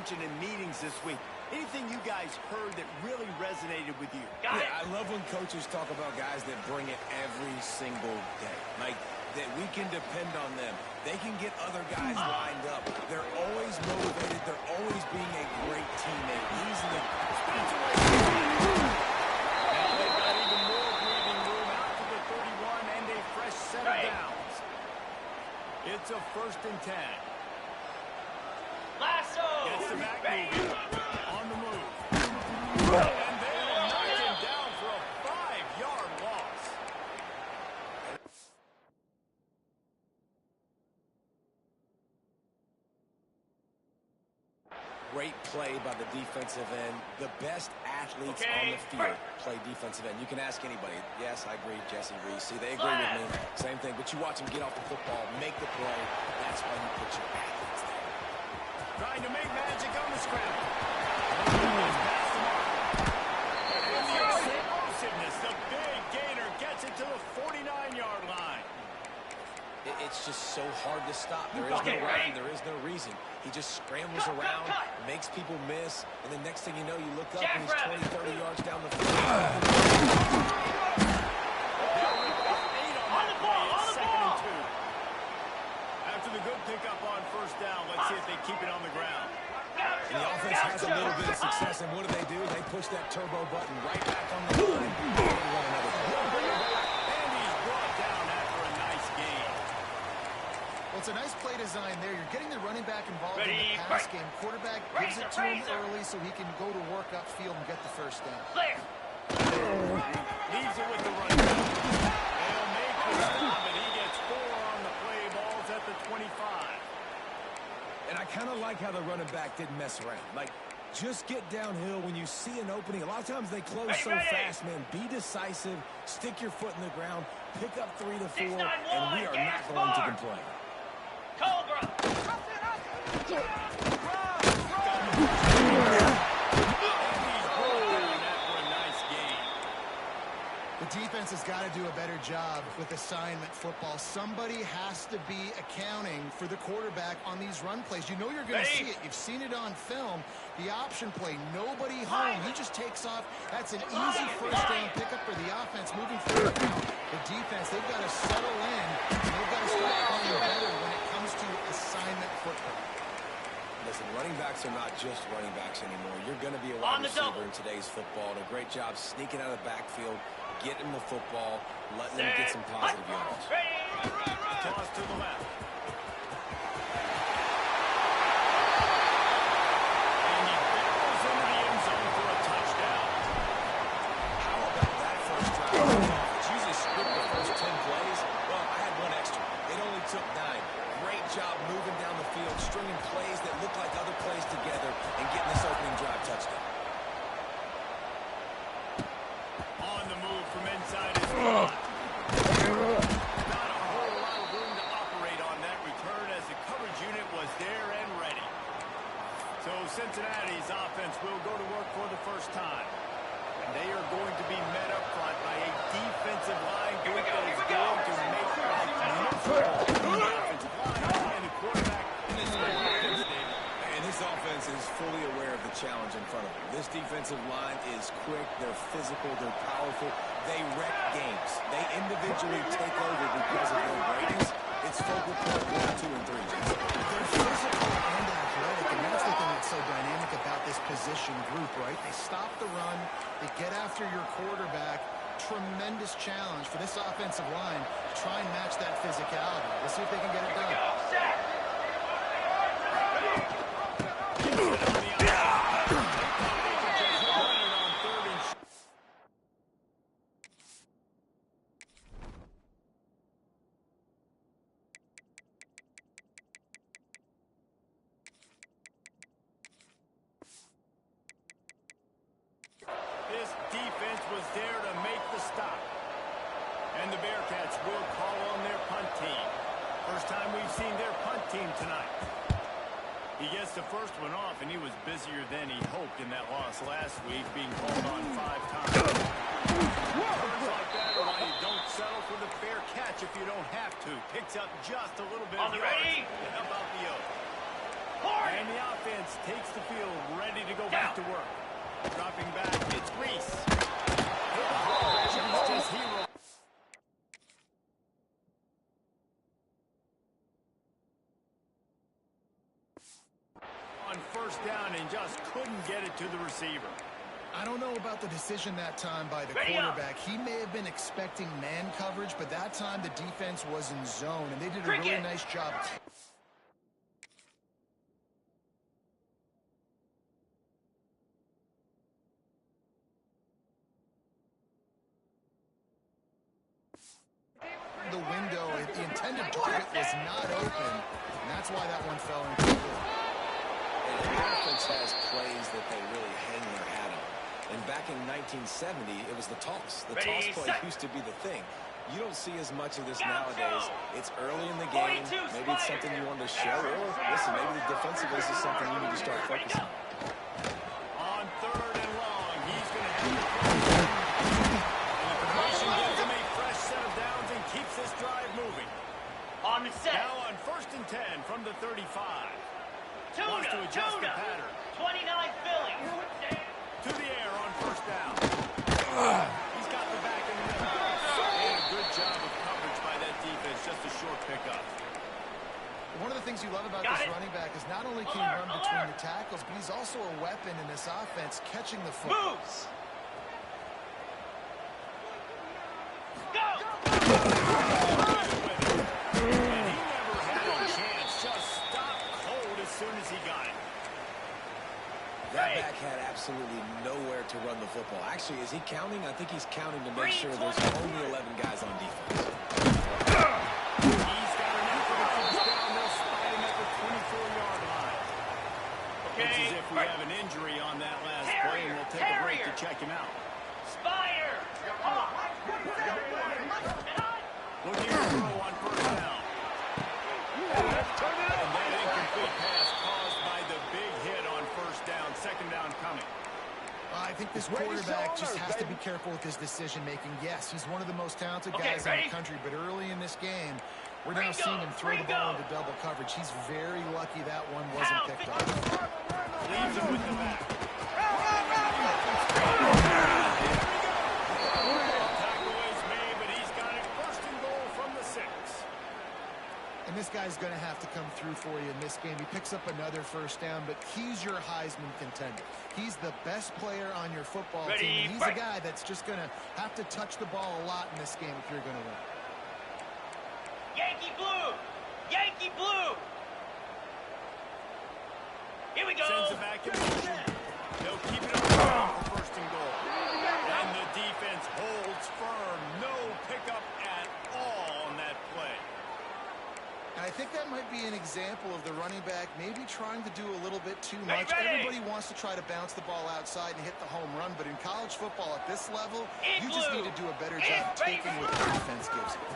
mentioned in meetings this week. Anything you guys heard that really resonated with you? Yeah, I love when coaches talk about guys that bring it every single day. Like, that we can depend on them. They can get other guys lined up. They're always motivated. They're always being a great teammate. He's the... Now they've got even more breathing room out to the 31 and a fresh set of downs. It's a 1st and 10. Lasso! Gets the back moving. On the move. And they'll knock him down for a 5-yard loss. Great play by the defensive end. The best athletes on the field play defensive end. You can ask anybody. Yes, I agree, Jesse Reese. See, they agree with me. Same thing. But you watch them get off the football, make the play. That's why you put your athletes there. Trying to make magic on the scramble. And the explosiveness, the big gainer gets it to the 49-yard line. It's just so hard to stop. There is no rhyme. There is no reason. He just scrambles around, makes people miss, and the next thing you know, you look up and he's 20, 30 yards down the field. On the ball, on the ball. 2nd and 2. After the good pickup on 1st down, let's see if they keep it on the ground. And the offense has a little bit of success, and what do? They push that turbo button right back on the line. And he's brought down after a nice gain. Well, it's a nice play design there. You're getting the running back involved in the pass game. Quarterback gives it to him early so he can go to work upfield and get the 1st down. Leaves it with the running back. They'll make the stop, and he gets 4 on the play. Balls at the 25. And I kind of like how the running back didn't mess around. Like, just get downhill when you see an opening. A lot of times they close so fast, man. Be decisive, stick your foot in the ground, pick up 3 to 4, and we are not going to complain. Cobra! The defense has got to do a better job with assignment football. Somebody has to be accounting for the quarterback on these run plays. You know you're going to see it. You've seen it on film. The option play, nobody home. He just takes off. That's an easy 1st down pickup for the offense moving forward. The defense, they've got to settle in. They've got to start playing better when it comes to assignment football. Listen, running backs are not just running backs anymore. You're going to be a wide receiver in today's football. And a great job sneaking out of the backfield, getting the football, letting them get some positive yards. Toss to the left. And he barrels into the end zone for a touchdown. How about that 1st drive? It's usually split the first 10 plays. Well, I had 1 extra. It only took 9. Great job moving down the field, stringing plays that look like other plays together, and getting this opening drive touchdown. On the move from inside his line. Not a whole lot of room to operate on that return as the coverage unit was there and ready. So Cincinnati's offense will go to work for the 1st time. And they are going to be met up front by a defensive line group that is going to make life miserable. The offensive line and the quarterback in this offense, David. And this offense is fully aware of the challenge in front of them. This defensive line is quick, they're physical, they're powerful. They wreck games. They individually take over because of their greatness. It's focal point 1, 2, and 3. They're physical and athletic, and that's the thing that's so dynamic about this position group, right? They stop the run, they get after your quarterback. Tremendous challenge for this offensive line to try and match that physicality. We'll see if they can get it done. This defense was there to make the stop. And the Bearcats will call on their punt team. First time we've seen their punt team tonight. He gets the first one off, and he was busier than he hoped in that loss last week, being called on 5 times. Words like that are why you don't settle for the fair catch if you don't have to. Picks up just a little bit of yards. How about the oath? And the offense takes the field, ready to go back to work. Dropping back, it's Reese. Just as he on first down and just couldn't get it to the receiver. I don't know about the decision that time by the quarterback. He may have been expecting man coverage, but that time the defense was in zone, and they did a really nice job. The window, the intended target was not open, and that's why that one fell into the field. And the offense has plays that they really hang their hat on. And back in 1970, it was the toss. The toss play used to be the thing. You don't see as much of this nowadays. It's early in the game. Maybe it's something you want to show. Or, listen, maybe the defensive is something you need to start focusing on. On third and long, he's going to have to and the conversion gives him a fresh set of downs and keeps this drive moving. On the set. Now on 1st and 10 from the 35. Wants to adjust the pattern. 29 Philly. To the air on first down. He's got the back in the middle. And a good job of coverage by that defense. Just a short pickup. One of the things you love about this running back is not only can he run between the tackles, but he's also a weapon in this offense, catching the football. Moves. Go. And he never had a chance. Just stopped cold as soon as he got it. That back had absolutely nowhere to run the football. Actually, is he counting? I think he's counting to make sure there's only 11 guys on defense. He's got an effort to first down. They'll spot him at the 24-yard line. It's as if we have an injury on that last play, and we'll take a break to check him out. Spire. Looking to throw on first down. And that incomplete pass caused by the big hit on first down. Second down coming. I think this quarterback just has to be careful with his decision-making. Yes, he's one of the most talented guys in the country, but early in this game, we're now seeing him throw the ball into double coverage. He's very lucky that one wasn't picked off. Leaves him with the back. Tackle is made, but he's got it first and goal from the 6. And this guy's going to have to come through for you in this game. He picks up another first down, but he's your Heisman contender. He's the best player on your football team. And he's a guy that's just going to have to touch the ball a lot in this game if you're going to win. Yankee blue. Yankee blue. Here we go. Sends it back in motion. They'll keep it on the ground for first and goal. And the defense holds firm. No pickup at all on that play. And I think that might be an example of the running back maybe trying to do a little bit too much. Everybody wants to try to bounce the ball outside and hit the home run, but in college football at this level, you just need to do a better job taking what the defense gives you.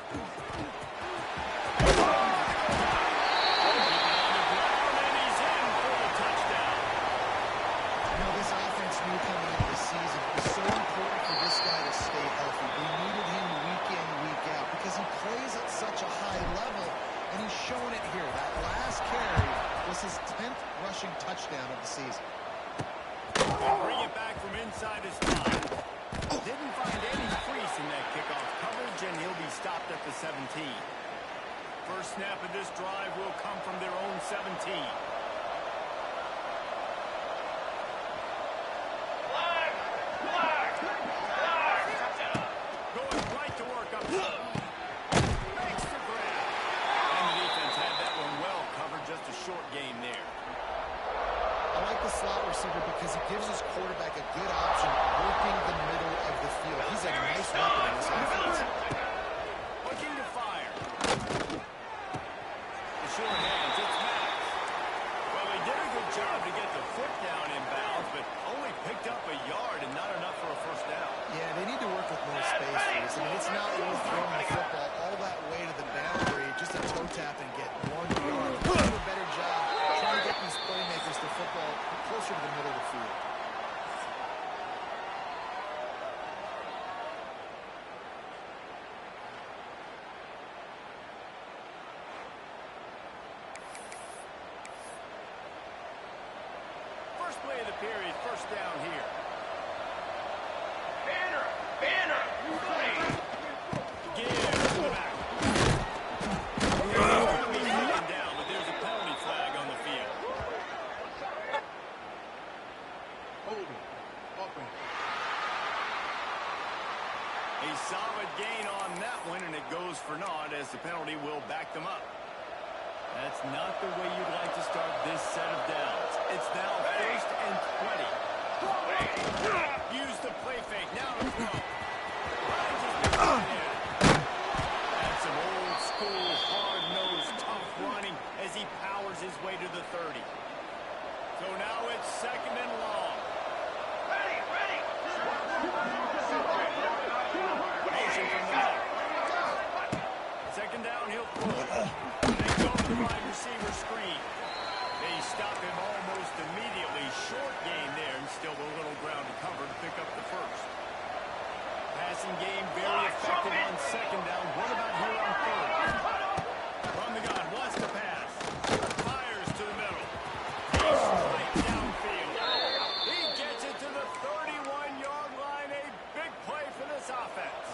This offense knew coming into the season it was so important for this guy to stay healthy. They needed him week in, week out because he plays at such a high level, and he's showing it here. That last carry was his 10th rushing touchdown of the season. Bring it back from inside his 5. Didn't find any crease in that kickoff coverage, and he'll be stopped at the 17. First snap period. First down here. Banner! Banner! Give to the back. It's going to be second down, but there's a penalty flag on the field. A solid gain on that one, and it goes for naught as the penalty will back them up. That's not the way you'd like to start this set of downs. It's now first and 20. Use the play fake. Now to throw. That's some old school, hard-nosed, tough running as he powers his way to the 30. So now it's second and long. Ready! Ready! Motion from the left. Second down, he'll throw. They go to the wide receiver screen. They stop him almost immediately. Short gain there, and still a little ground to cover to pick up the first. Passing game very effective on second down. What about here on third? From the gun, wants to pass. Fires to the middle. He's right downfield. He gets it to the 31-yard line. A big play for this offense.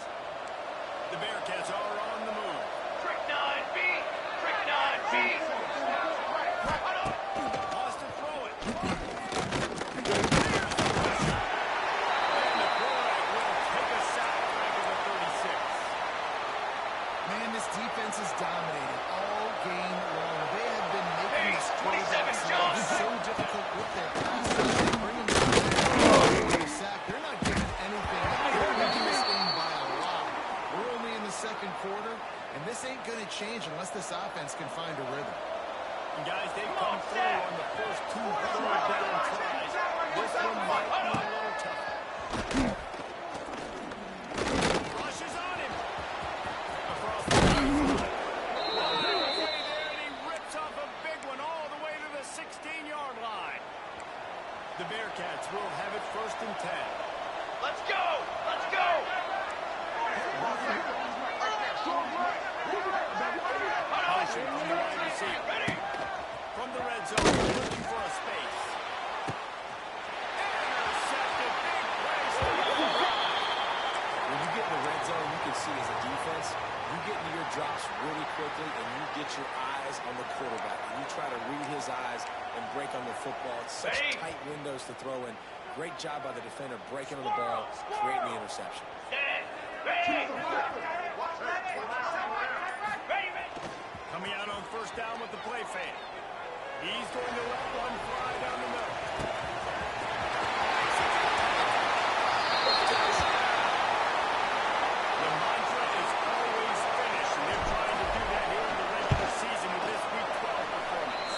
The Bearcats are on the move. Trick 9B! Trick 9B! Wants to throw it. And the quarterback will take a sack back to the 36. Man, this defense is dominating all game long. They have been making this quarterback's life so difficult with their passes. They bring him down there, sack. They're not giving anything. They're winning this game by a lot. We're only in the second quarter, and this ain't going to change unless this offense can find a rhythm. And guys, they've come through on the first two third-down tries. This one might be a little tougher. Rushes on him. Across the line. Halfway there, and he rips off a big one all the way to the 16-yard line. The Bearcats will have it first and 10. Let's go! Let's go! Motion from the wide receiver. Ready! From the red zone, looking for a space. Intercepted, big place. When you get in the red zone, you can see as a defense, you get into your drops really quickly, and you get your eyes on the quarterback. And you try to read his eyes and break on the football. It's such tight windows to throw in. Great job by the defender breaking on the ball, creating the interception. Ready! Coming out on first down with the play fake. He's going to let one fly down the middle. The mantra is always finish, and they're trying to do that here in the regular season with this Week 12 performance.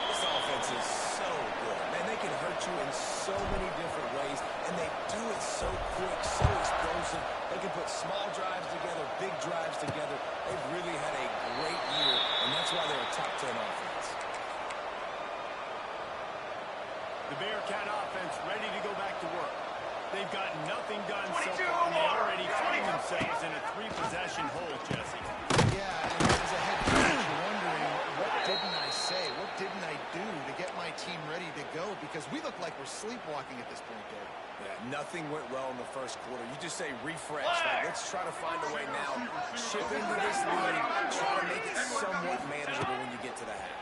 This offense is so good. Man, they can hurt you in so many different ways, and they do it so quick, so explosive. They can put small drives together, big drives together. They've really had a great year, and that's why they're a top 10 offense. The Bearcat offense ready to go back to work. They've got nothing done so 22 far. They more. already find themselves in a three-possession hole, Jesse. Yeah, and as a head coach, you're wondering, what didn't I say? What didn't I do to get my team ready to go? Because we look like we're sleepwalking at this point, Dave. Yeah, nothing went well in the first quarter. You just say refresh. Like, let's try to find a way now. Ship into this lead. Try to make it somewhat manageable when you get to the half.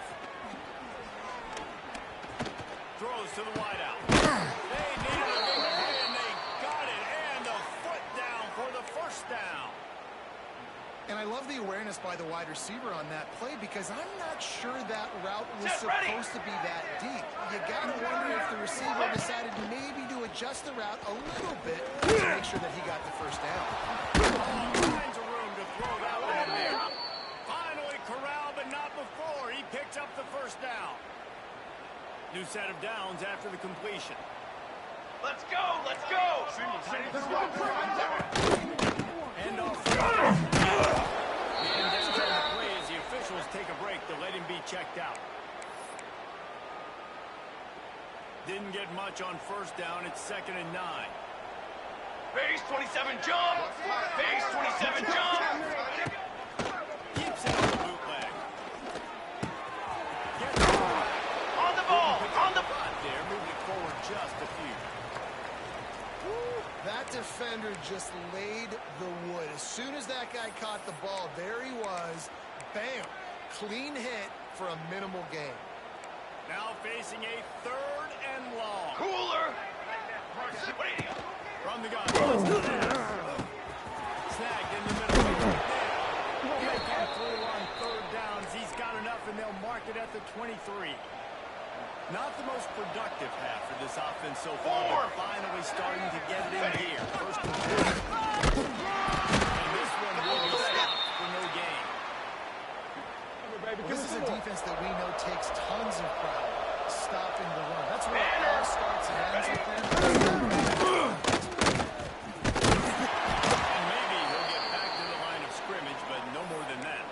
Throws to the wideout. They needed a big play, and they got it. And the foot down for the first down. And I love the awareness by the wide receiver on that play because I'm not sure that route was Set, ready. supposed to be that deep. You got to wonder if the receiver decided maybe to adjust the route a little bit to make sure that he got the first down. All kinds of room to throw that one in there. Finally corralled, but not before. He picks up the first down. New set of downs after the completion. Let's go! Let's go! End off. And down to the play as the officials take a break to let him be checked out. Didn't get much on first down. It's 2nd and 9. Base 27 jump! Base 27 jump! Keeps it on the bootleg. Gets it. On the ball! On the There, moved it That defender just laid the wood. As soon as that guy caught the ball, there he was. Bam! Clean hit for a minimal gain. Now facing a 3rd and long. Cooler. From the gun. Snagged in the middle. They come through on 3rd downs. He's got enough, and they'll mark it at the 23. Not the most productive half for this offense so far, but finally starting to get it in gear. First and 10. And this one will be stopped for no gain. Well, this is a defense that we know takes tons of pride stopping the run. That's where it all starts and ends with them. And maybe he'll get back to the line of scrimmage, but no more than that.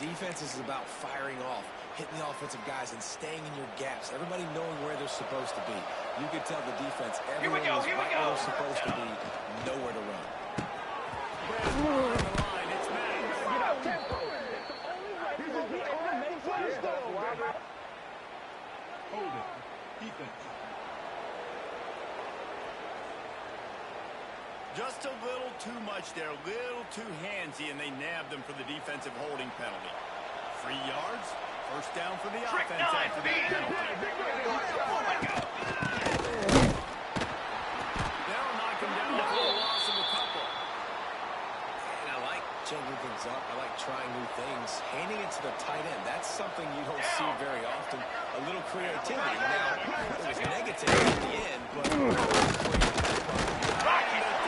Defense is about firing off, hitting the offensive guys, and staying in your gaps. Everybody knowing where they're supposed to be. You can tell the defense everyone is right where they're supposed to be, nowhere to run. On the line, it's Matt. Just a little too much there, a little too handsy, and they nabbed them for the defensive holding penalty. 3 yards, first down for the offense after that penalty. They'll knock him down for a loss of a couple. And I like changing things up. I like trying new things. Handing it to the tight end, that's something you don't see very often. A little creativity. Now, it was negative at the end, but...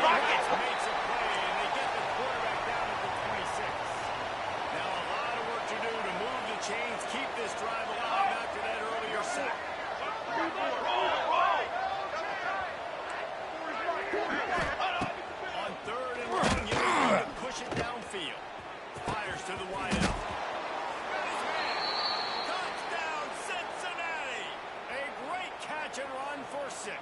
Rockets makes a play, and they get the quarterback down at the 26. Now a lot of work to do to move the chains, keep this drive alive after that earlier sack. On 3rd and long, you need to push it downfield. Fires to the wideout. Touchdown, Cincinnati! A great catch and run for 6.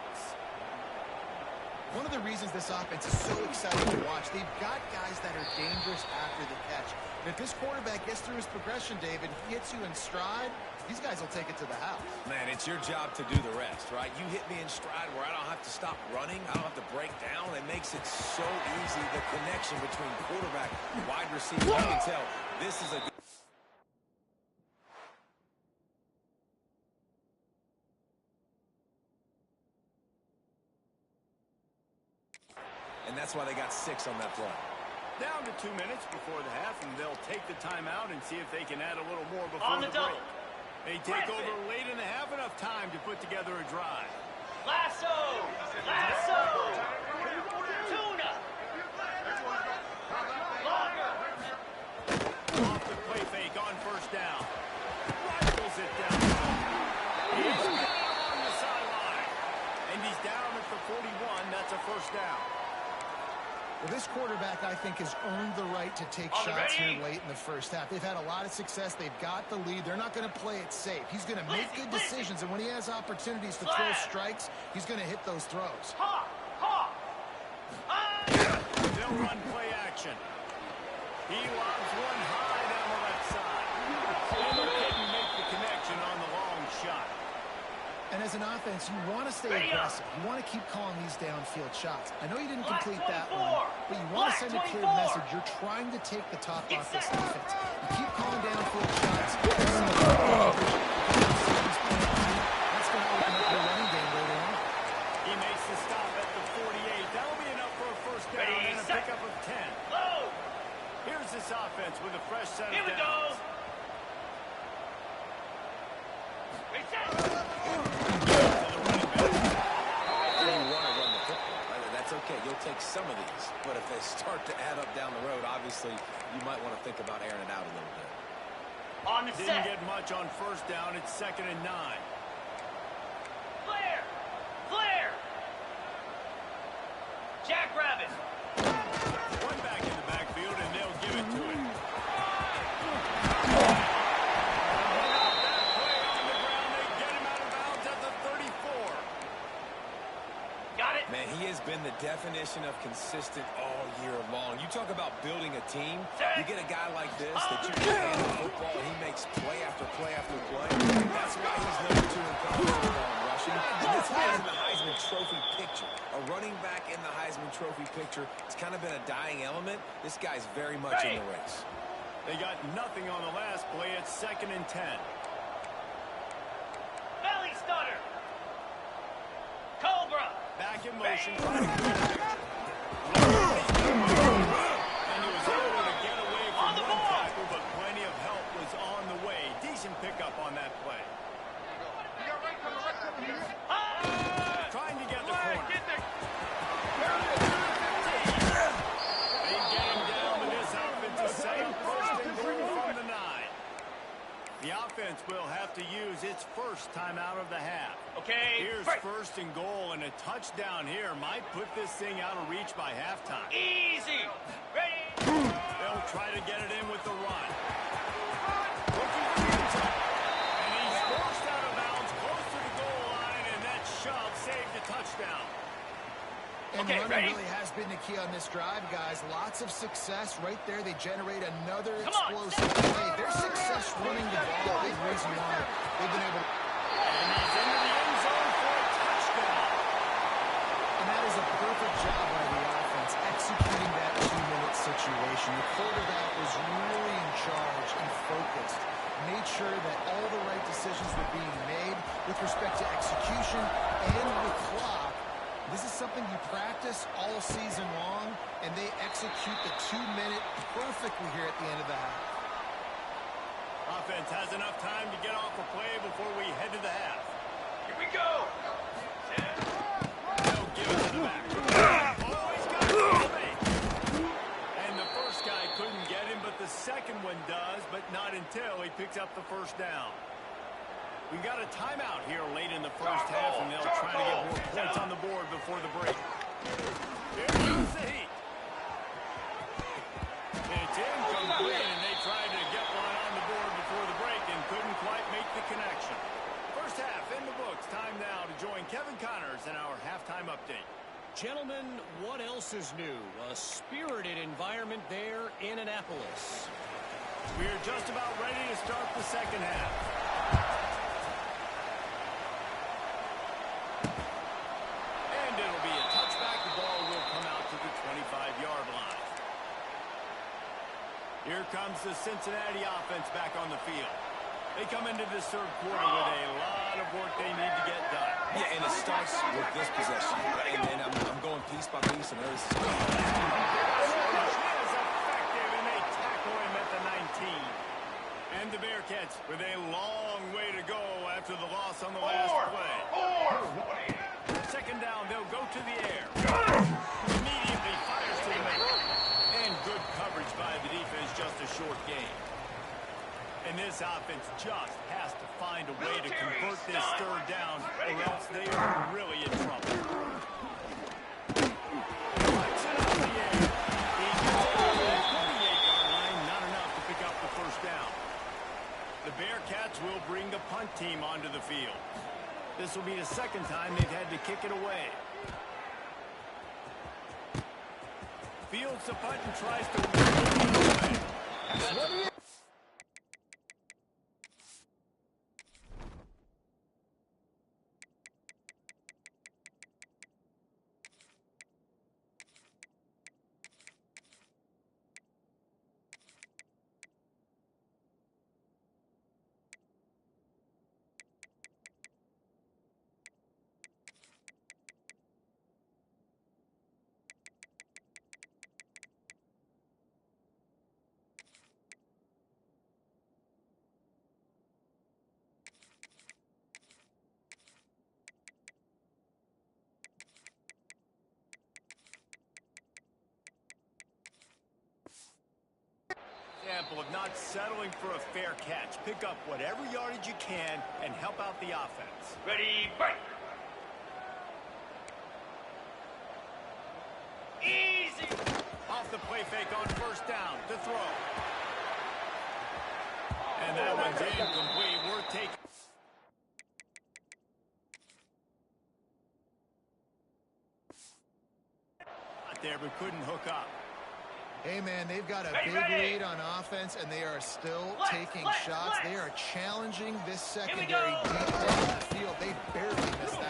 One of the reasons this offense is so exciting to watch, they've got guys that are dangerous after the catch. And if this quarterback gets through his progression, David, he hits you in stride, these guys will take it to the house. Man, it's your job to do the rest, right? You hit me in stride where I don't have to stop running. I don't have to break down. It makes it so easy, the connection between quarterback and wide receiver. You can tell this is a good... And that's why they got 6 on that play. Down to 2 minutes before the half, and they'll take the timeout and see if they can add a little more before the break. They take over late in the half, enough time to put together a drive. Lasso! Tuna! Longer! Off the play fake on first down. Rifles it down. He's got him on the sideline. And he's down at the 41. That's a first down. Well, this quarterback, I think, has earned the right to take shots here late in the first half. They've had a lot of success. They've got the lead. They're not going to play it safe. He's going to make good decisions, and when he has opportunities to throw strikes, he's going to hit those throws. They'll run play action. He lobs one high down the left side. And couldn't make the connection on the long shot. And as an offense, you want to stay aggressive. You want to keep calling these downfield shots. I know you didn't complete that one, but you want to send a clear message. You're trying to take the top off this defense. You keep calling downfield shots. That's going to open up the running game later on. He makes the stop at the 48. That'll be enough for a first down and a pickup of 10. Here's this offense with a fresh set of downs. Okay, you'll take some of these, but if they start to add up down the road, obviously you might want to think about airing it out a little bit. On the Didn't get much on first down. It's 2nd and 9. Flare! Jackrabbit! One back in the backfield, and they'll give it to him. Man, he has been the definition of consistent all year long. You talk about building a team. You get a guy like this that you can hand the football, and he makes play after play after play. That's why he's number 2 in college football in rushing. situation, and this guy's in the Heisman Trophy picture. A running back in the Heisman Trophy picture. It's kind of been a dying element. This guy's very much in the race. They got nothing on the last play. It's 2nd and 10. Belly stunner. Cobra. Back in motion. Trying to get it. And he was able to get away from one tackle, but plenty of help was on the way. Decent pickup on that play. Trying to get the corner. They get him down with this offensive save. 1st and goal from the 9. The offense will have to use its first timeout of the half. Okay. Here's break. 1st and goal, and a touchdown here might put this thing out of reach by halftime. Easy. Ready. They'll try to get it in with the run. Looking for the end zone. And he's forced out of bounds close to the goal line, and that shove saved a touchdown. And Okay, running ready? really has been the key on this drive, guys. Lots of success right there. They generate another Come on, explosive play. Their success running the ball, big reason why they've been able to... And he's into the end zone for a touchdown. And that is a perfect job by the offense, executing that 2-minute situation. The quarterback was really in charge and focused. Made sure that all the right decisions were being made with respect to execution and the clock. This is something you practice all season long, and they execute the 2-minute perfectly here at the end of the half. Offense has enough time to get off a play before we head to the half. Here we go. They'll give it to the back. Oh, he's got it. And the first guy couldn't get him, but the second one does, but not until he picks up the 1st down. We've got a timeout here late in the first half, and they'll try to get more points on the board before the break. Here comes the heat. It's incomplete, and they tried to get one on the board before the break and couldn't quite make the connection. First half in the books. Time now to join Kevin Connors in our halftime update. Gentlemen, what else is new? A spirited environment there in Annapolis. We're just about ready to start the second half. And it'll be a touchback. The ball will come out to the 25-yard line. Here comes the Cincinnati offense back on the field. They come into this 3rd quarter with a lot of work they need to get done. Yeah, and it starts with this possession. And then I'm going piece by piece, and there's... Is effective, and they tackle him at the 19. And the Bearcats with a long way to go after the loss on the last play. 2nd down, they'll go to the air. Immediately fires to the middle. And good coverage by the defense, just a short game. And this offense just has to find a way to convert this 3rd down, or else they are really in trouble. Puts it up the air. He gets it over the 28-yard line, not enough to pick up the 1st down. The Bearcats will bring the punt team onto the field. This will be the 2nd time they've had to kick it away. Fields the punt and tries to win it away. Example of not settling for a fair catch. Pick up whatever yardage you can and help out the offense. Ready, break. Easy. Off the play fake on 1st down to throw. And that one's incomplete. We're taking... Out there, but couldn't hook up. Hey, man, they've got a big lead on offense, and they are still taking shots. They are challenging this secondary deep down the field. They barely missed that.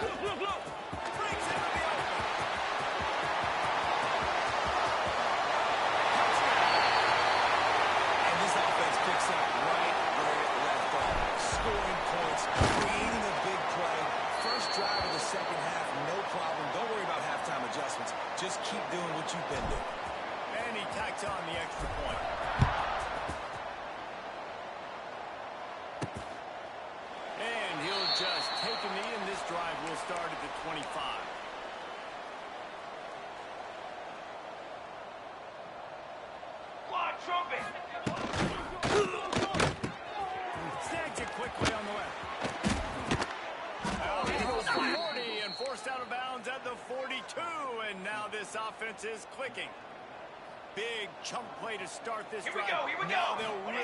Just keep doing what you've been doing. And he tacks on the extra point. And he'll just take a knee, and this drive will start at the 25. Trumpet. Snags it quickly on the left. Now he goes for 40 and forced out of bounds at the 42. And now this offense is clicking. Big chunk play to start this drive. Here we go. Now they'll really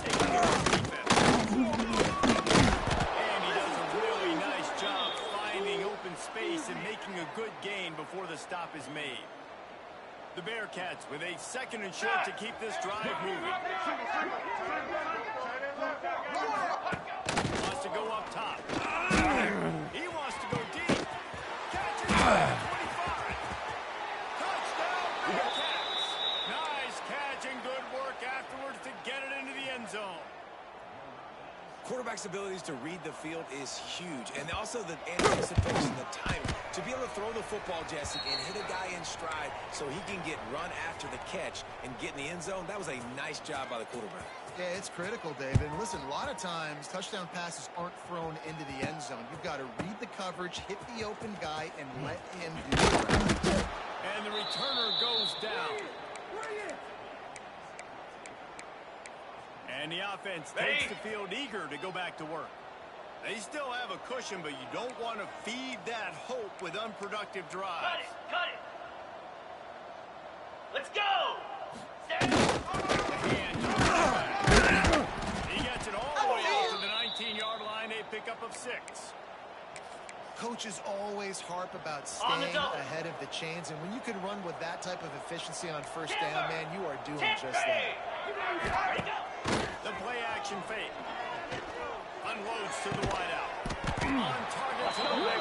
take care of the defense. And he does a really nice job finding open space and making a good gain before the stop is made. The Bearcats with a second and short to keep this drive moving. Wants to go up top. He wants to go deep. Catch it at 25. Touchdown, Bearcats. Nice catch and good work afterwards to get it into the end zone. Quarterback's abilities to read the field is huge, and also the anticipation, the timing. To be able to throw the football, Jesse, and hit a guy in stride so he can get run after the catch and get in the end zone, that was a nice job by the quarterback. Yeah, it's critical, David. And listen, a lot of times, touchdown passes aren't thrown into the end zone. You've got to read the coverage, hit the open guy, and let him do it. And the returner goes down. And the offense takes the field eager to go back to work. They still have a cushion, but you don't want to feed that hope with unproductive drives. Cut it. Let's go. He gets it all the way out to the 19-yard line, a pickup of 6. Coaches always harp about staying ahead of the chains, and when you can run with that type of efficiency on first down, man, you are doing just that. The play action fake. Unloads to the wideout. On target to the leg.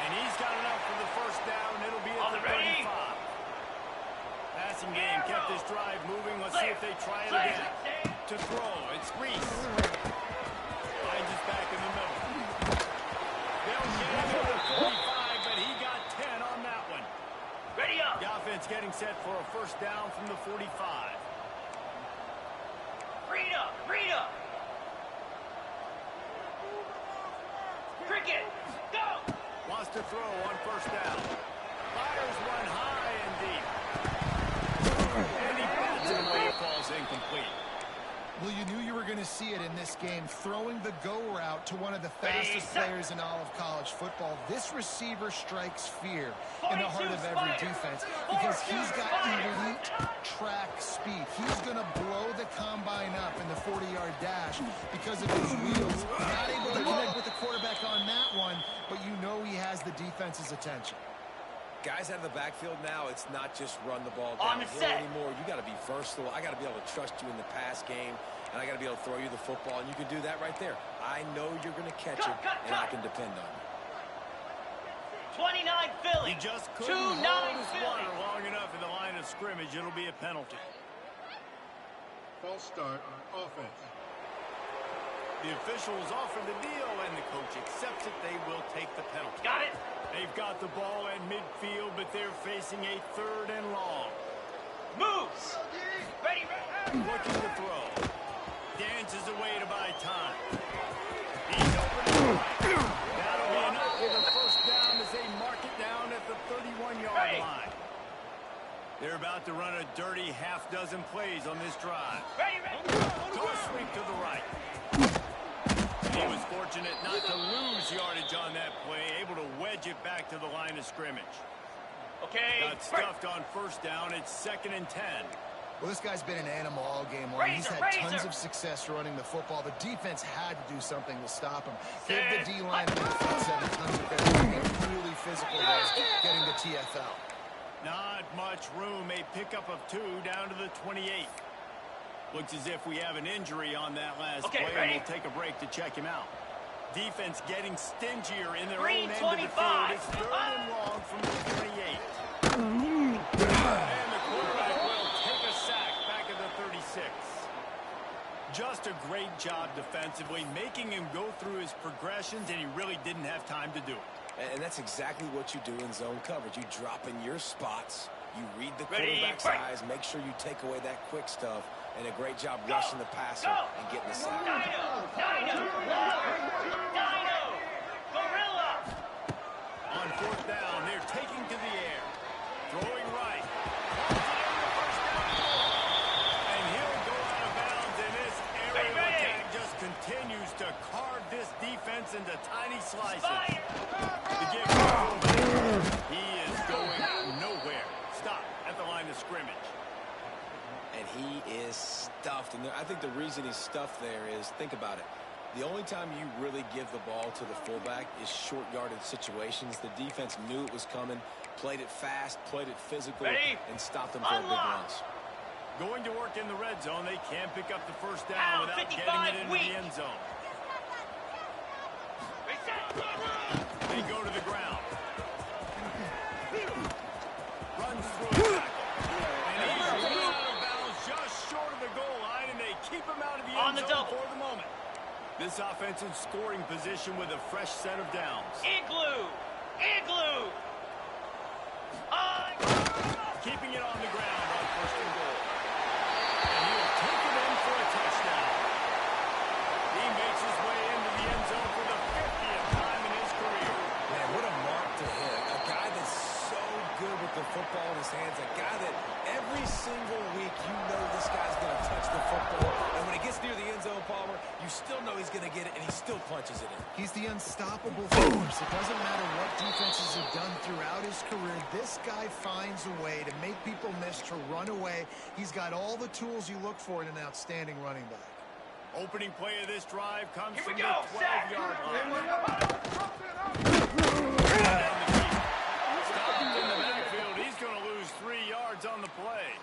And he's got enough for the first down. It'll be at the 35. Passing game kept this drive moving. Let's see if they try it again. To throw, it's Reese. Finds his back in the middle. They'll get him to the 45, but he got 10 on that one. Ready up. The offense getting set for a first down from the 45. Read up. Cricket, go. Wants to throw on first down. Fires one high and deep. And he bats it away. It falls incomplete. Well, you knew you were going to see it in this game, throwing the go route to one of the fastest players in all of college football. This receiver strikes fear in the heart of every defense because he's got elite track speed. He's going to blow the combine up in the 40-yard dash because of his wheels. Not able to connect with the quarterback on that one, but you know he has the defense's attention. Guys out of the backfield now, it's not just run the ball downhill anymore. You got to be versatile. I got to be able to trust you in the pass game, and I got to be able to throw you the football, and you can do that right there. I know you're going to catch it, and I can depend on you. 29 Philly. He just couldn't hold his water long enough in the line of scrimmage. It'll be a penalty. False start on offense. The officials offer the deal, and the coach accepts it. They will take the penalty. Got it. They've got the ball at midfield, but they're facing a 3rd and long. Moves. Ready. Looking to throw. Dances away to buy time. He's open to the right. That'll be enough for the first down as they mark it down at the 31-yard line. They're about to run a dirty half-dozen plays on this drive. Ready. Go sweep to the right. He was fortunate not to lose yardage on that play, able to wedge it back to the line of scrimmage. Okay. Got stuffed on first down. It's 2nd and 10. Well, this guy's been an animal all game long. He's had tons of success running the football. The defense had to do something to stop him. Give the D-line and the front seven tons of credit. Really physical guys getting the TFL. Not much room. A pickup of 2 down to the 28. Looks as if we have an injury on that last play, and we'll take a break to check him out. Defense getting stingier in their own end of the field. It's 3rd and long from the 28. And the quarterback will take a sack back at the 36. Just a great job defensively, making him go through his progressions, and he really didn't have time to do it. And that's exactly what you do in zone coverage. You drop in your spots, you read the quarterback's eyes, make sure you take away that quick stuff, and a great job rushing the passer and getting the sack. Dino, Gorilla. On fourth down, they're taking to the air. Throwing right. And he'll go out of bounds, and this aerial attack just continues to carve this defense into tiny slices. The give he is going nowhere. Stop at the line of scrimmage. And he is stuffed. And I think the reason he's stuffed there is, think about it. The only time you really give the ball to the fullback is short yardage situations. The defense knew it was coming, played it fast, played it physical, and stopped them for big runs. Going to work in the red zone. They can't pick up the first down without getting it into the end zone. They go to the ground. Runs through a tackle. And he's out of bounds just short of the goal line, and they keep him out of the end zone for the moment. This offense in scoring position with a fresh set of downs. Igloo. Keeping it on the ground on first and goal. And he'll take it in for a touchdown. He makes his way into the end zone for the 50th time in his career. Man, what a mark to hit. A guy that's so good with the football in his hands. A guy that every single week you know this guy's going to touch the football. And when he gets near the end zone, Palmer, you still know he's going to get it, and he still punches it in. He's the unstoppable force. It doesn't matter what defenses have done throughout his career. This guy finds a way to make people miss, to run away. He's got all the tools you look for in an outstanding running back. Opening play of this drive comes from the 12-yard line. Stopped in the backfield. He's going to lose 3 yards on the play.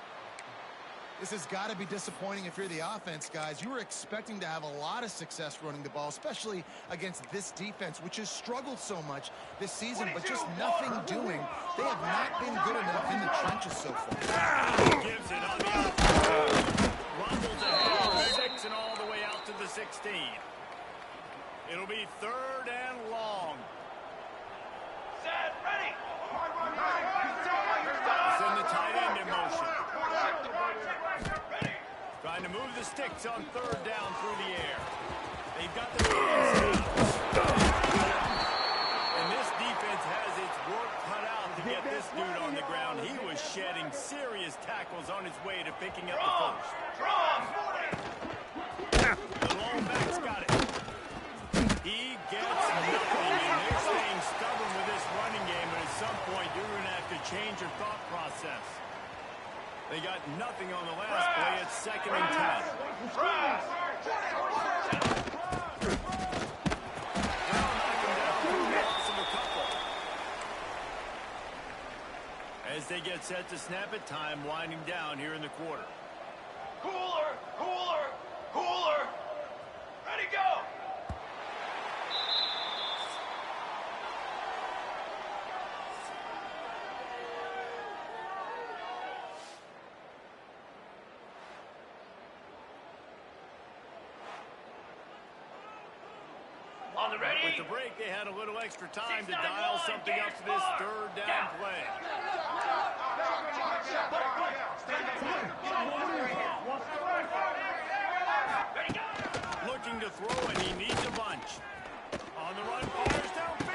This has got to be disappointing if you're the offense, guys. You were expecting to have a lot of success running the ball, especially against this defense, which has struggled so much this season, but just nothing doing. They have not been good enough in the trenches so far. Gives it on the outside. Rumbles ahead, 6 and all the way out to the 16. It'll be 3rd and long. Set, ready. Send the tight end in motion. Trying to move the sticks on 3rd down through the air. They've got the hands down. And this defense has its work cut out to get this dude on the ground. He was shedding serious tackles on his way to picking up the first. The long back's got it. He gets nothing, and they're staying stubborn with this running game, but at some point you're going to have to change your thought process. They got nothing on the last play. It's 2nd and 10. As they get set to snap it, time winding down here in the quarter. Cooler. Ready, go. On the ready. With the break, they had a little extra time to dial something up for this 3rd down play. Looking to throw, and he needs a bunch. On the run, fires downfield.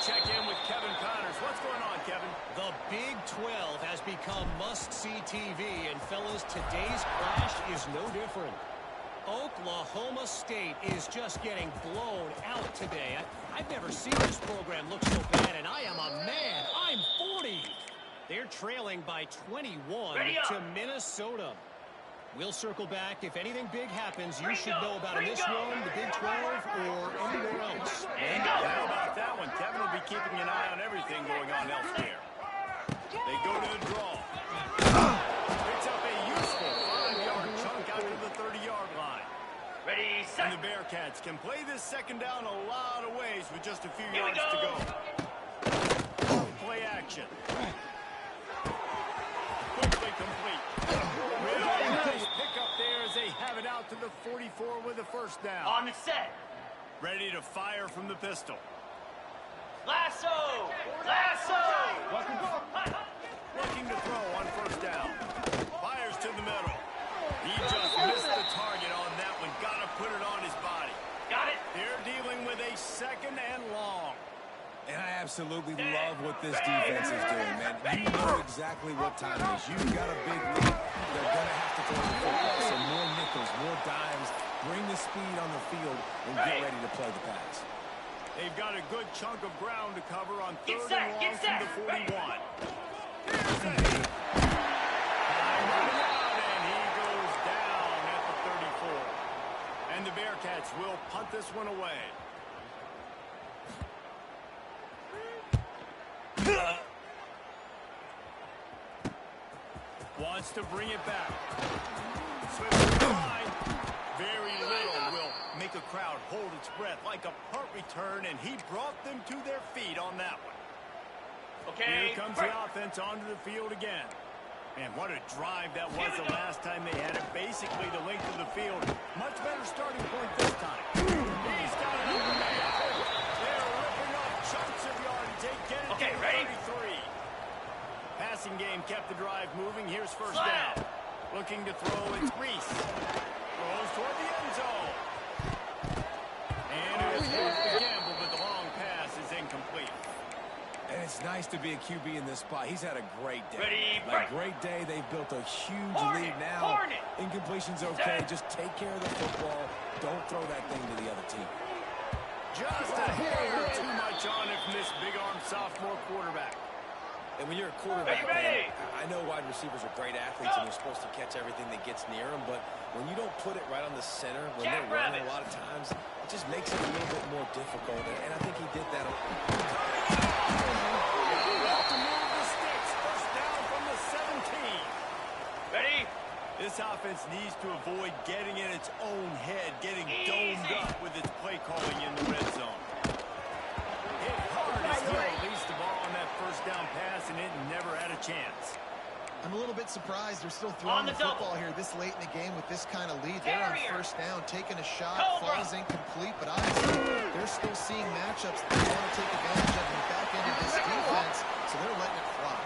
Check in with Kevin Connors. What's going on, Kevin? The Big 12 has become must-see TV, and fellas, today's clash is no different. Oklahoma State is just getting blown out today. I've never seen this program look so bad, and I am a man. I'm 40. They're trailing by 21 to Minnesota. We'll circle back. If anything big happens, you should know about in this one, the Big 12, or anywhere else. How about that one? Kevin will be keeping an eye on everything going on elsewhere. They go to the draw. Picks up a useful 5-yard chunk out to the 30-yard line. Ready, And set. the Bearcats can play this second down a lot of ways with just a few Here we yards to go. go. Play action. Quickly complete. Really nice pickup there as they have it out to the 44 with a first down. On the set. Ready to fire from the pistol. Lasso. Lasso. Looking to throw on first down. Fires to the middle. He just missed the target on that one. Got to put it on his body. Got it. They're dealing with a second and long. And I absolutely love what this defense is doing, man. You know exactly what time it is. You've got a big lead. They're going to have to throw the football. So more nickels, more dimes. Bring the speed on the field and get ready to play the pass. They've got a good chunk of ground to cover on Get third set, and long get from set. the 41. Ready. Here's a hit. Running out, and he goes down at the 34. And the Bearcats will punt this one away. Wants to bring it back. Swift to the line. Very little will make a crowd hold its breath like a punt return, and he brought them to their feet on that one. Okay. Here comes the offense onto the field again. Man, what a drive that was the last time they had it. Basically the length of the field. Much better starting point this time. He's got it over man. They're ripping off chunks of yardage. They get it Okay, to the ready? 33. Passing game kept the drive moving. Here's first Slap. down. Looking to throw, it's Reese. Throws toward the end zone. And it was worth the gamble, but the long pass is incomplete. And it's nice to be a QB in this spot. He's had a great day. Ready, Like, break. great day. They've built a huge Hornet, lead now. Hornet. Incompletion's okay. Set. Just take care of the football. Don't throw that thing to the other team. Just a hair too much on it from this big-armed sophomore quarterback. And when you're a quarterback, Are you ready? man, I know wide receivers are great athletes and they're supposed to catch everything that gets near them, but when you don't put it right on the center, when they're running a lot of times, it just makes it a little bit more difficult. And I think he did that. To move the sticks. First down from the 17. Ready. This offense needs to avoid getting in its own head, getting Easy. domed up with its play calling in the red zone. Hit hard as he released the ball on that first down pass, and it never had a chance. I'm a little bit surprised they're still On throwing the the football here this late in the game with this kind of lead. They're on Carrier. first down, taking a shot, Cobra. falls incomplete, but obviously they're still seeing matchups that they want to take advantage of in the back end of this defense, so they're letting it fly.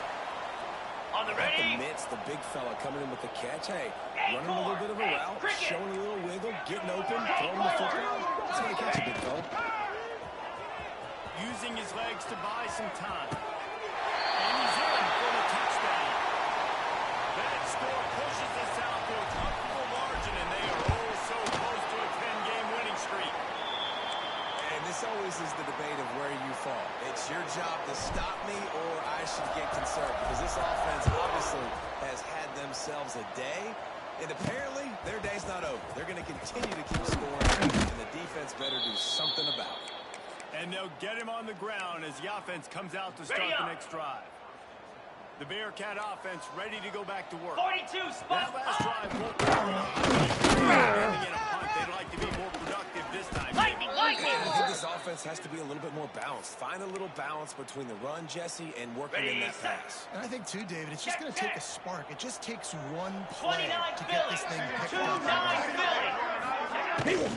On the At the ready. midst, the big fella coming in with the catch. Hey, Hey, running a little Core. bit of a Hey, route, cricket. showing a little wiggle, getting open, Hey, throwing the Core. football. He's going to catch a big fella. Using his legs to buy some time. And he's in for the touchdown. That score pushes us out to a comfortable margin, and they are oh so close to a 10-game winning streak. And this always is the debate of where you fall. It's your job to stop me or I should get concerned because this offense obviously has had themselves a day, and apparently their day's not over. They're going to continue to keep scoring, and the defense better do something about it. And they'll get him on the ground as the offense comes out to start Ready the up. next drive. The Bearcat offense ready to go back to work. 42 That spot. last drive won't be in a punt. They'd like to be more productive this time. Lightning, lightning. I think this offense has to be a little bit more balanced. Find a little balance between the run, Jesse, and working in Ready, that set. pass. And I think, too, David, it's just going to take a spark. It just takes one 29 play to get this thing picked up. 29 Philly.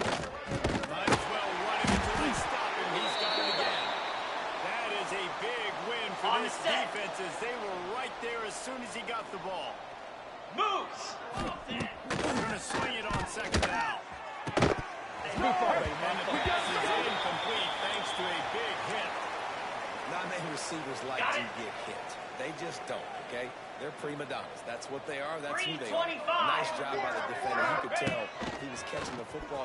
Might as well run him until they stop him. He's got it again. That is a big win for On the this set. defense as they were right there as soon as he got the ball. Moves. They're going to swing it on second down. And the pass is incomplete thanks to a big hit. Not many receivers like Got to it. get hit. They just don't, okay? They're prima donnas. That's what they are. That's who they are. 325. Nice job by the defender. You could tell he was catching the football.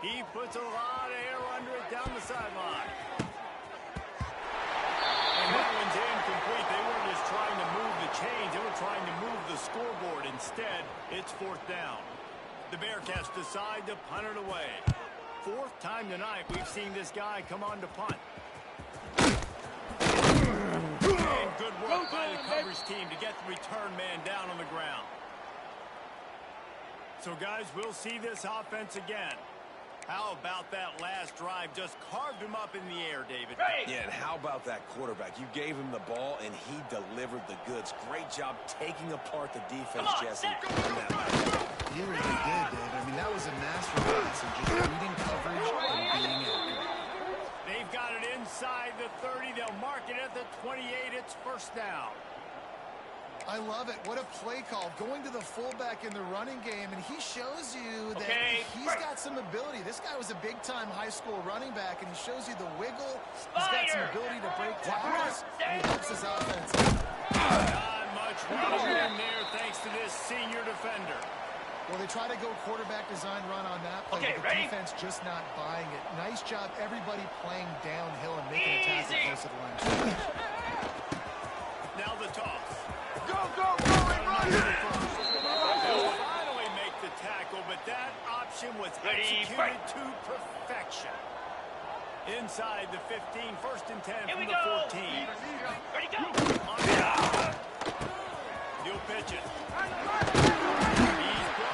He puts a lot of air under it down the sideline. And that one's incomplete. They weren't just trying to move the chains. They were trying to move the scoreboard. Instead, it's fourth down. The Bearcats decide to punt it away. Fourth time tonight we've seen this guy come on to punt. And good work by the coverage team to get the return man down on the ground. So, guys, we'll see this offense again. How about that last drive? Just carved him up in the air, David. Ready. Yeah, and how about that quarterback? You gave him the ball, and he delivered the goods. Great job taking apart the defense, Jesse. He really did, David. I mean, that was a masterclass in just reading coverage and being accurate. They've got it inside the 30. They'll mark it at the 28. It's first down. I love it. What a play call. Going to the fullback in the running game, and he shows you that he's got some ability. This guy was a big-time high school running back, and he shows you the wiggle. He's got some ability to break tackles, and he helps his offense. Not much room there thanks to this senior defender. Well, they try to go quarterback design run on that play, but the defense just not buying it. Nice job, everybody playing downhill and making a tackle close to the line. Now the toss. Go, go, go, and run! They'll finally make the tackle, but that option was executed to perfection. Inside the 15, first and 10 from the 14. Ready, go! He'll pitch it.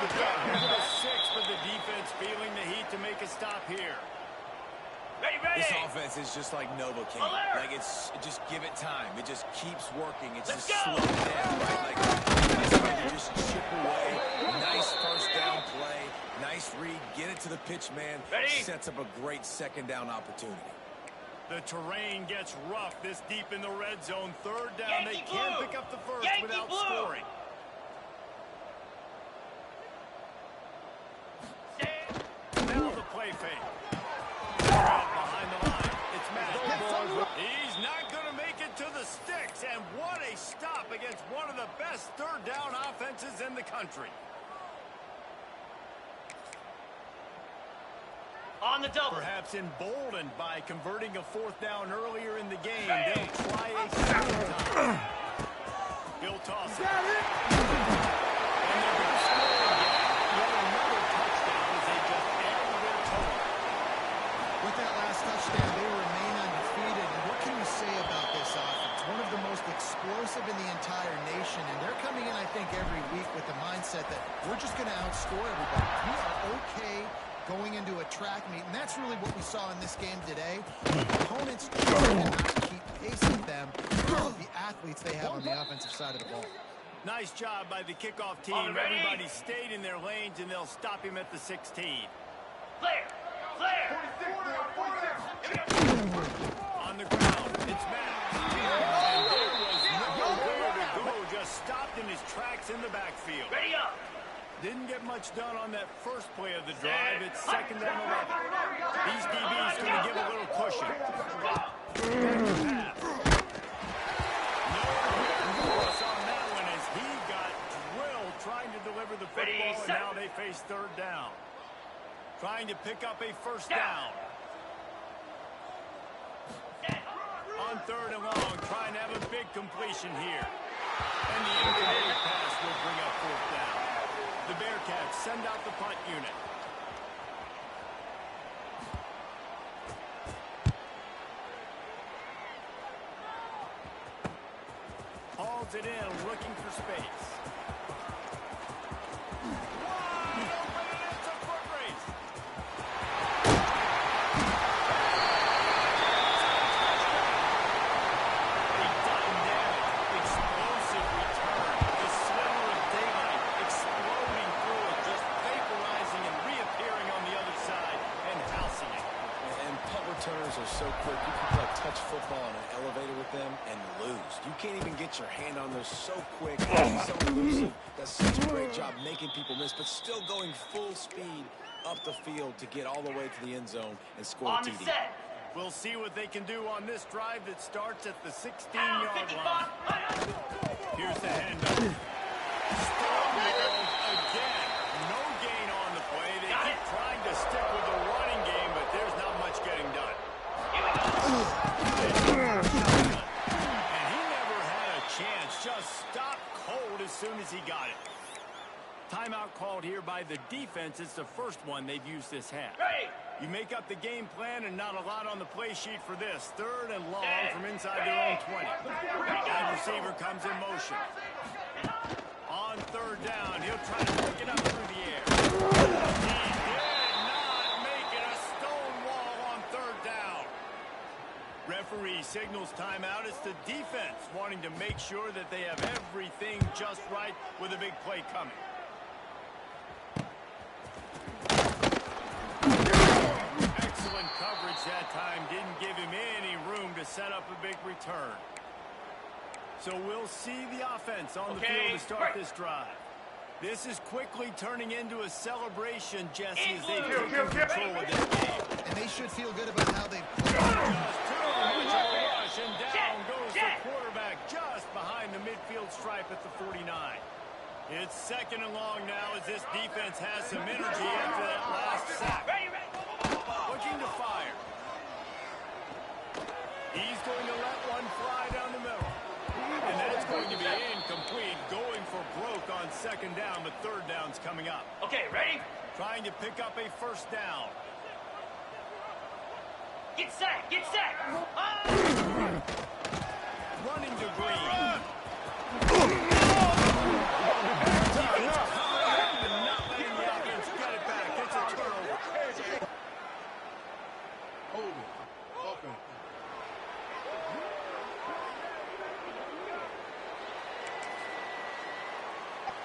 He's brought back to the 6, but the defense feeling the heat to make a stop here. Ready, ready! This offense is just like Novocaine. Like, just give it time. It just keeps working. It's just slow down, right? Like, you just chip away. Nice first down play. Nice read. Get it to the pitch, man. Ready? Sets up a great second down opportunity. The terrain gets rough this deep in the red zone. Third down. Yankee They can't blue. pick up the first Yankee without blue. scoring. Now the play fake. Behind the line. It's Matt. He's not going to make it to the sticks. And what a stop against one of the best third down offenses in the country. On the double. Perhaps emboldened by converting a fourth down earlier in the game. They'll try a second time. He'll toss it. And they're going to score again. Yet another touchdown as they just add to their total. With that last touchdown, they remain undefeated. And what can you say about this offense? One of the most explosive in the entire nation. And they're coming in, I think, every week with the mindset that we're just going to outscore everybody. We are okay going into a track meet, and that's really what we saw in this game today. Opponents just cannot keep pace with them, the athletes they have on the offensive side of the ball. Nice job by the kickoff team. Everybody stayed in their lanes, and they'll stop him at the 16. Flare! Flare! On the ground, it's Matt. And there was nowhere to go, just stopped in his tracks in the backfield. Ready up! Didn't get much done on that first play of the drive. It's second down 11. These DBs going to give a little cushion. Pass. No force on that one as he got drilled trying to deliver the football, and now they face third down. Trying to pick up a first down. On third and long, trying to have a big completion here. And the incomplete pass will bring up fourth down. The Bearcats send out the punt unit. Hauls it in, looking for space. Wide open, and it's a foot race. A dynamic, explosive return. The sliver of daylight exploding through it, just vaporizing and reappearing on the other side and housing it. And punt returners are so quick. You can play touch football on an elevator with them and lose. You can't even get your hand on those so quick, so elusive. Does such a great job making people miss, but still going full speed up the field to get all the way to the end zone and score On a the TD. set! We'll see what they can do on this drive that starts at the 16-yard line. Here's the handoff. Stonewalled again. No gain on the play. They keep trying to stick with the running game, but there's not much getting done. And he never had a chance. Just stopped cold as soon as he got it. Timeout called here by the defense. It's the first one they've used this half. Ready! You make up the game plan and not a lot on the play sheet for this. Third and long from inside their own 20. Wide receiver comes in motion. On third down, he'll try to pick it up through the air. not make it a stone wall on third down. Referee signals timeout. It's the defense wanting to make sure that they have everything just right with a big play coming. Excellent coverage that time. Didn't give him any room to set up a big return. So we'll see the offense on the field to start this drive. This is quickly turning into a celebration, Jesse, as they've taken control of this game. And they should feel good about how they've played. Just too much of a rush, and down goes the quarterback just behind the midfield stripe at the 49. It's second and long now as this defense has some energy after that last sack. Looking to fire. He's going to let one fly down the middle. And that's going to be incomplete, going for broke on second down, but third down's coming up. Okay, ready? Trying to pick up a first down. Get set, get set. Running to Green. Not letting the offense get it back. It's a turnover. Hold it. Open.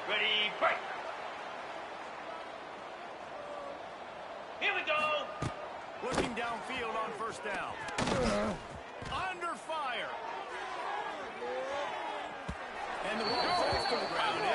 Ready, break. Here we go. Looking downfield on first down. Under fire. And the ball falls to the ground.